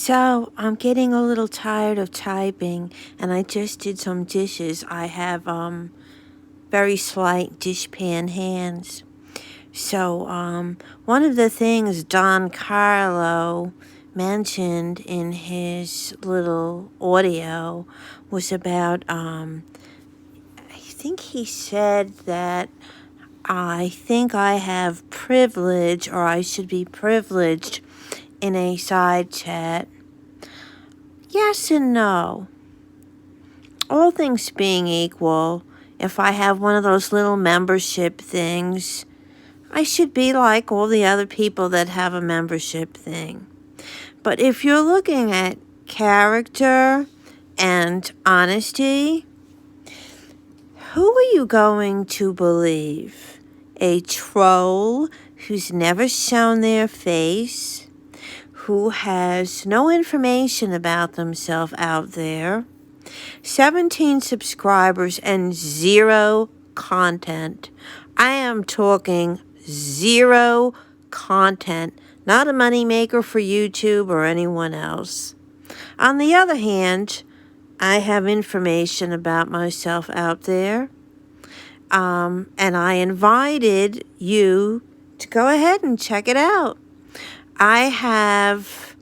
So I'm getting a little tired of typing, and I just did some dishes. I have very slight dishpan hands. So one of the things Don Carlo mentioned in his little audio was about I think he said that I think I have privilege, or I should be privileged in a side chat. Yes and no. All things being equal, if I have one of those little membership things, I should be like all the other people that have a membership thing. But if you're looking at character and honesty, who are you going to believe? A troll who's never shown their face, who has no information about themselves out there, 17 subscribers and 0 content. I am talking 0 content, not a moneymaker for YouTube or anyone else. On the other hand, I have information about myself out there, and I invited you to go ahead and check it out. I have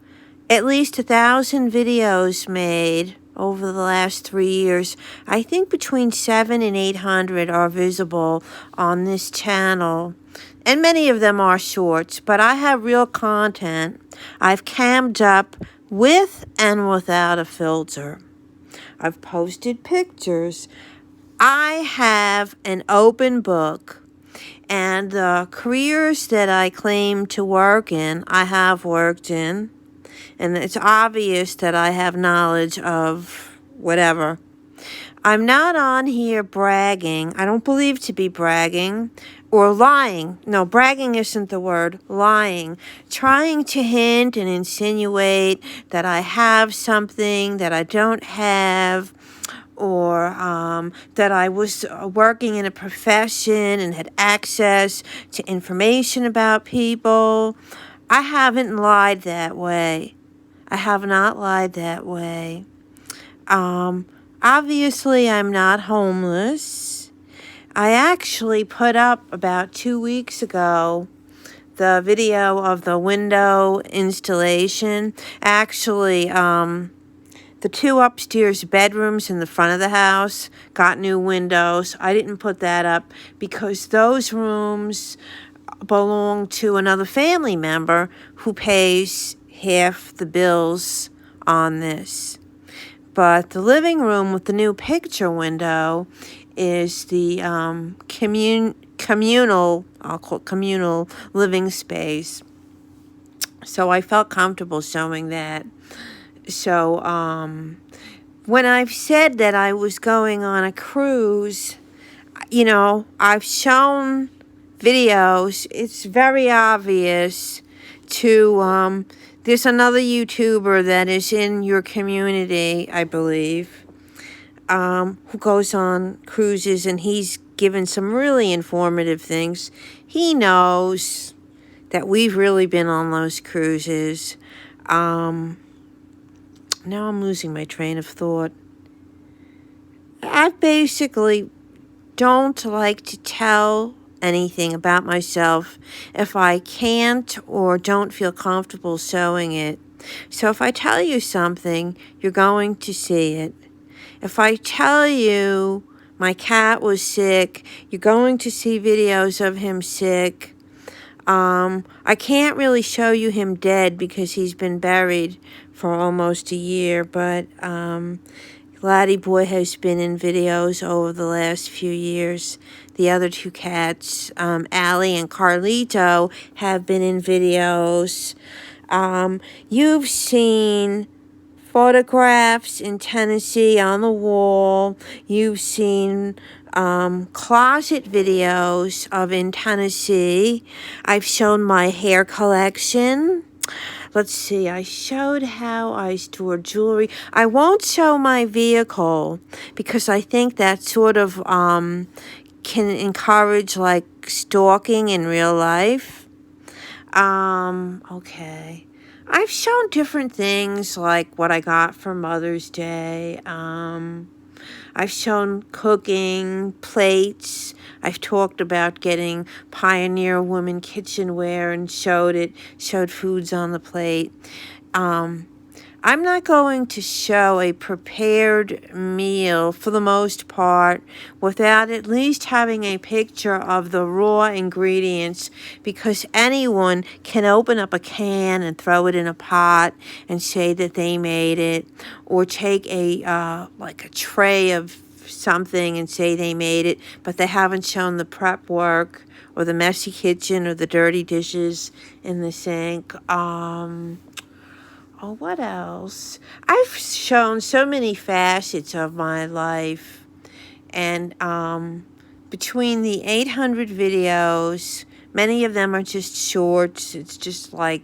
at least 1,000 videos made over the last 3 years. I think between 700 and 800 are visible on this channel, and many of them are shorts, but I have real content. I've cammed up with and without a filter. I've posted pictures. I have an open book, and the careers that I claim to work in, I have worked in, and it's obvious that I have knowledge of whatever. I'm not on here bragging. I don't believe to be bragging or lying. No, bragging isn't the word. Lying. Trying to hint and insinuate that I have something that I don't have, or that I was working in a profession and had access to information about people. I haven't lied that way. I have not lied that way. Obviously, I'm not homeless. I actually put up about 2 weeks ago the video of the window installation. Actually, the 2 upstairs bedrooms in the front of the house got new windows. I didn't put that up because those rooms belong to another family member who pays half the bills on this. But the living room with the new picture window is the communal, I'll call it communal living space. So I felt comfortable showing that. So when I've said that I was going on a cruise, I've shown videos. It's very obvious to, there's another YouTuber that is in your community, I believe, who goes on cruises, and he's given some really informative things. He knows that we've really been on those cruises. Now I'm losing my train of thought. I basically don't like to tell anything about myself if I can't or don't feel comfortable showing it. So if I tell you something, you're going to see it. If I tell you my cat was sick, you're going to see videos of him sick. I can't really show you him dead because he's been buried for almost a year, but Laddie Boy has been in videos over the last few years. The other 2 cats, Allie and Carlito, have been in videos. You've seen photographs in Tennessee on the wall. You've seen closet videos of in Tennessee. I've shown my hair collection. Let's see, I showed how I store jewelry. I won't show my vehicle because I think that sort of can encourage like stalking in real life. Okay. I've shown different things like what I got for Mother's Day. I've shown cooking, plates. I've talked about getting Pioneer Woman kitchenware and showed foods on the plate. I'm not going to show a prepared meal for the most part without at least having a picture of the raw ingredients, because anyone can open up a can and throw it in a pot and say that they made it, or take like a tray of something and say they made it, but they haven't shown the prep work or the messy kitchen or the dirty dishes in the sink. Oh, what else? I've shown so many facets of my life. And between the 800 videos, many of them are just shorts. It's just like,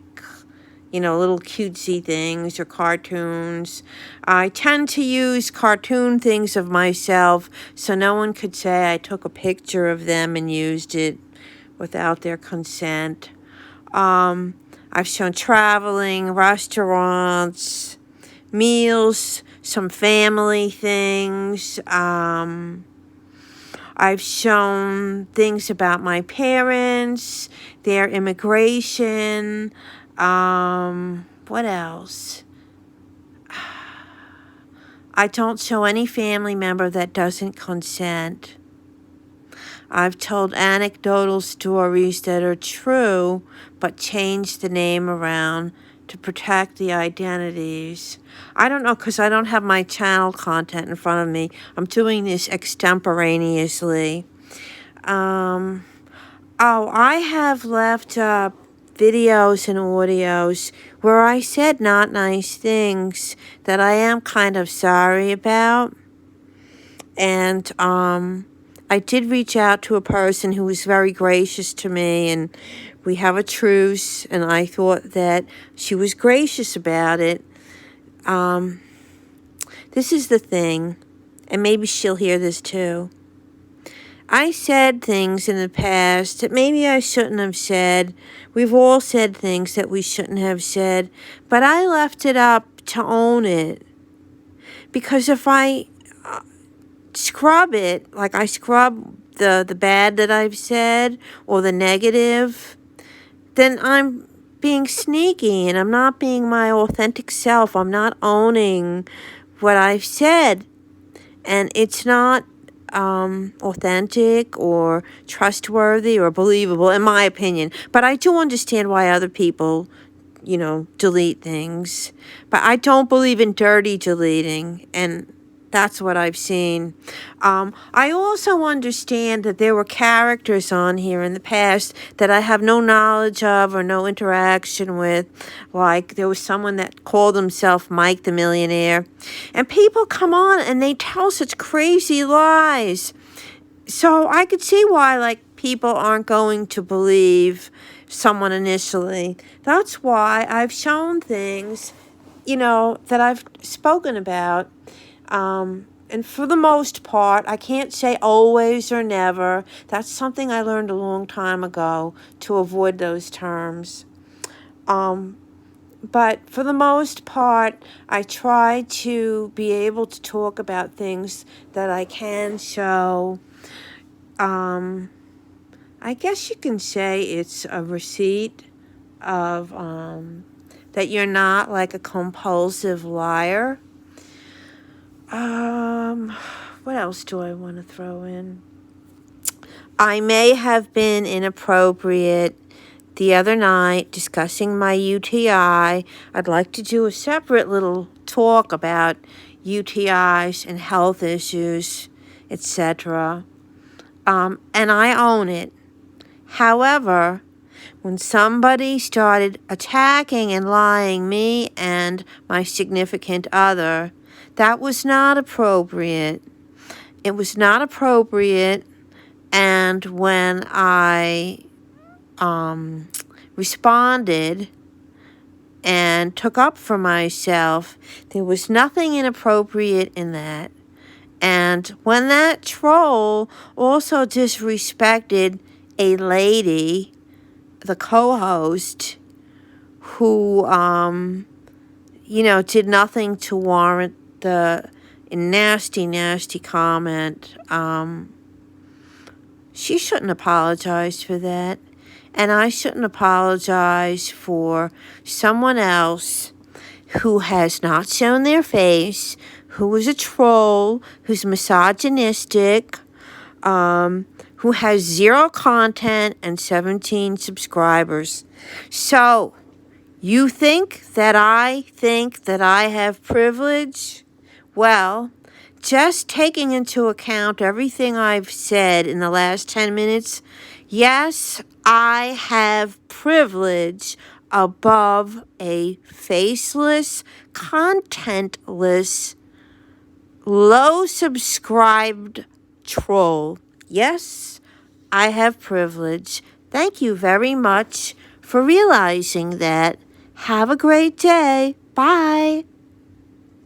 little cutesy things or cartoons. I tend to use cartoon things of myself so no one could say I took a picture of them and used it without their consent. I've shown traveling, restaurants, meals, some family things. I've shown things about my parents, their immigration. What else? I don't show any family member that doesn't consent. I've told anecdotal stories that are true, but changed the name around to protect the identities. I don't know, because I don't have my channel content in front of me. I'm doing this extemporaneously. I have left videos and audios where I said not nice things that I am kind of sorry about. And I did reach out to a person who was very gracious to me, and we have a truce, and I thought that she was gracious about it. This is the thing, and maybe she'll hear this too. I said things in the past that maybe I shouldn't have said. We've all said things that we shouldn't have said, but I left it up to own it. Because if I scrub it, like I scrub the bad that I've said or the negative, then I'm being sneaky and I'm not being my authentic self. I'm not owning what I've said, and it's not authentic or trustworthy or believable, in my opinion. But I do understand why other people, delete things. But I don't believe in dirty deleting, and that's what I've seen. I also understand that there were characters on here in the past that I have no knowledge of or no interaction with. Like, there was someone that called himself Mike the Millionaire. And people come on and they tell such crazy lies. So I could see why, people aren't going to believe someone initially. That's why I've shown things, that I've spoken about. And for the most part, I can't say always or never. That's something I learned a long time ago, to avoid those terms. But for the most part, I try to be able to talk about things that I can show. I guess you can say it's a receipt of that you're not like a compulsive liar. What else do I want to throw in? I may have been inappropriate the other night discussing my UTI. I'd like to do a separate little talk about UTIs and health issues, etc. And I own it. However, when somebody started attacking and lying me and my significant other, that was not appropriate. It was not appropriate, and when I responded and took up for myself, there was nothing inappropriate in that. And when that troll also disrespected a lady, the co-host, who, did nothing to warrant the nasty, nasty comment. She shouldn't apologize for that. And I shouldn't apologize for someone else who has not shown their face, who is a troll, who's misogynistic, who has 0 content and 17 subscribers. So, you think that I have privilege? Well, just taking into account everything I've said in the last 10 minutes, yes, I have privilege above a faceless, contentless, low subscribed troll. Yes, I have privilege. Thank you very much for realizing that. Have a great day. Bye.